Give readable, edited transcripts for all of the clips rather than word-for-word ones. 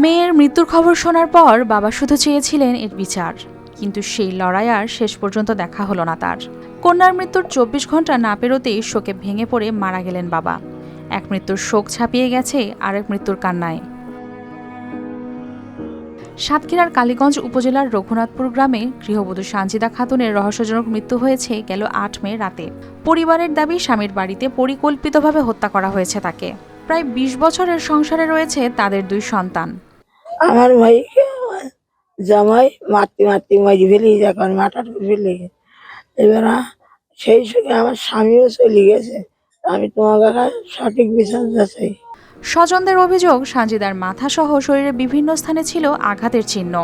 মেয়ের মৃত্যুর খবর শোনার পর বাবা শুধু চেয়েছিলেন এর বিচার, কিন্তু সেই লড়াই আর শেষ পর্যন্ত দেখা হলো না তার। কন্যার মৃত্যুর ২৪ ঘন্টা না পেরোতেই শোকে ভেঙে পড়ে মারা গেলেন বাবা। এক মৃত্যুর শোক ছাপিয়ে গেছে আরেক মৃত্যুর কান্নায়। সাতক্ষীরার কালীগঞ্জ উপজেলার রঘুনাথপুর গ্রামে গৃহবধূ সানজিদা খাতুনের রহস্যজনক মৃত্যু হয়েছে গেল ৮ মে রাতে। পরিবারের দাবি, স্বামীর বাড়িতে পরিকল্পিতভাবে হত্যা করা হয়েছে তাকে। প্রায় ২০ বছরের সংসারে রয়েছে তাদের ২ সন্তান। আমার ভাইকে জামাই মারতে মারি ফেলি, যখন মাটার ফেলে এবার সেই সঙ্গে আমার স্বামীও চলে গেছে। আমি তোমার কাছে সঠিক বিচার চাই। স্বজনদের অভিযোগ, সানজিদার মাথা সহ শরীরের বিভিন্ন স্থানে ছিল আঘাতের চিহ্ন।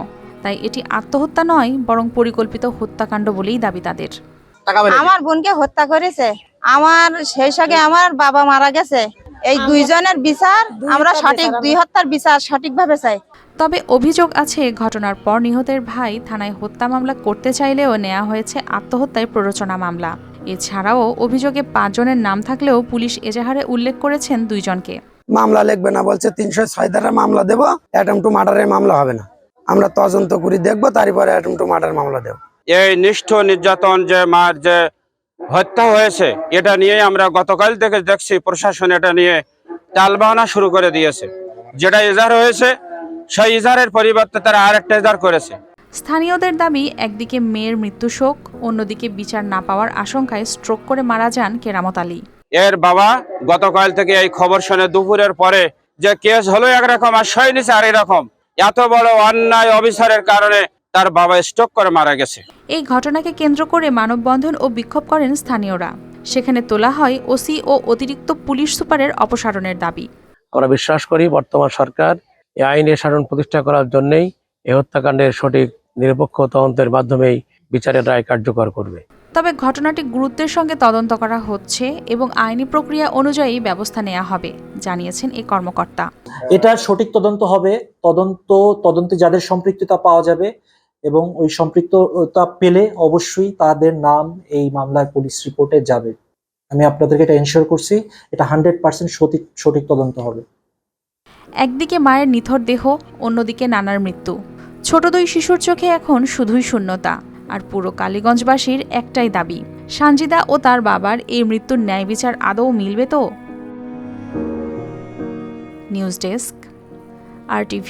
তাই এটি আত্মহত্যা নয়, বরং পরিকল্পিত হত্যাকাণ্ড বলেই দাবি তাদের। আমার বোনকে হত্যা করেছে, আমার সেই সঙ্গে আমার বাবা মারা গেছে। এই দুইজনের বিচার আমরা সঠিক, ২ হত্যার বিচার সঠিকভাবে চাই। তবে অভিযোগ আছে, ঘটনার পর নিহতের ভাই থানায় হত্যা মামলা করতে চাইলেও নেওয়া হয়েছে আত্মহত্যায় প্ররোচনা মামলা। এছাড়াও অভিযোগে ৫ জনের নাম থাকলেও পুলিশ এজাহারে উল্লেখ করেছেন ২ জনকে। মামলা লিখবে না বলছে, ৩০৬ ধারার মামলা দেবো, অ্যাটেম্প টু মার্ডারের মামলা হবে না। আমরা তদন্ত করে দেখবো, তারপরে অ্যাটেম্প টু মার্ডার মামলা দেবো। এই নিষ্ঠ নির্যাতন যে মার যে হত্যা হয়েছে, এটা নিয়ে আমরা গতকাল থেকে দেখছি প্রশাসন এটা নিয়ে টালবাহানা শুরু করে দিয়েছে। যেটা ইজাহার হয়েছে সেই ইজাহারের পরিবর্তে তারা আরেকটা ইজাহার করেছে। স্থানীয়দের দাবি, একদিকে মেয়ের মৃত্যু শোক, অন্যদিকে বিচার না পাওয়ার আশঙ্কায় স্ট্রোক করে মারা যান কেরামত আলী। এর বাবা গতকাল থেকে এই খবর শুনে দুপুরের পরে যে কেস হলো একরকম আর সই নিছে আর এরকম, এত বড় অন্যায় অবিচারের কারণে তার বাবা স্ট্রোক করে মারা গেছে। এই ঘটনাকে কেন্দ্র করে মানববন্ধন ও বিক্ষোভ করেন স্থানীয়রা। সেখানে তোলা হয় ওসি ও অতিরিক্ত পুলিশ সুপারের অপসারণের দাবি। আমরা বিশ্বাস করি বর্তমান সরকার এই আইনের শাসন প্রতিষ্ঠা করার জন্যই এই হত্যাকাণ্ডের সঠিক নিরপেক্ষ তদন্তের মাধ্যমেই বিচারের রায় কার্যকর করবে। তবে ঘটনাটি গুরুত্বের সঙ্গে তদন্ত করা হচ্ছে এবং আইনি প্রক্রিয়া অনুযায়ী ব্যবস্থা নেওয়া হবে, জানিয়েছেন এই কর্মকর্তা। এটা সঠিক তদন্ত হবে, তদন্তে যাদের সম্পৃক্ততা পাওয়া যাবে এবং ওই সম্পৃক্ততা পেলে অবশ্যই তাদের নাম এই মামলায় পুলিশ রিপোর্টে যাবে। আমি আপনাদেরকে এটা এনশিওর করছি, এটা 100% সঠিক তদন্ত হবে। একদিকে মায়ের নিথর দেহ, অন্যদিকে নানার মৃত্যু। ছোট 2 শিশুর চোখে এখন শুধুই শূন্যতা। আর পুরো কালীগঞ্জবাসীর একটাই দাবি, সানজিদা ও তার বাবার এই মৃত্যুর ন্যায় বিচার আদৌ মিলবে তো? News desk, RTV।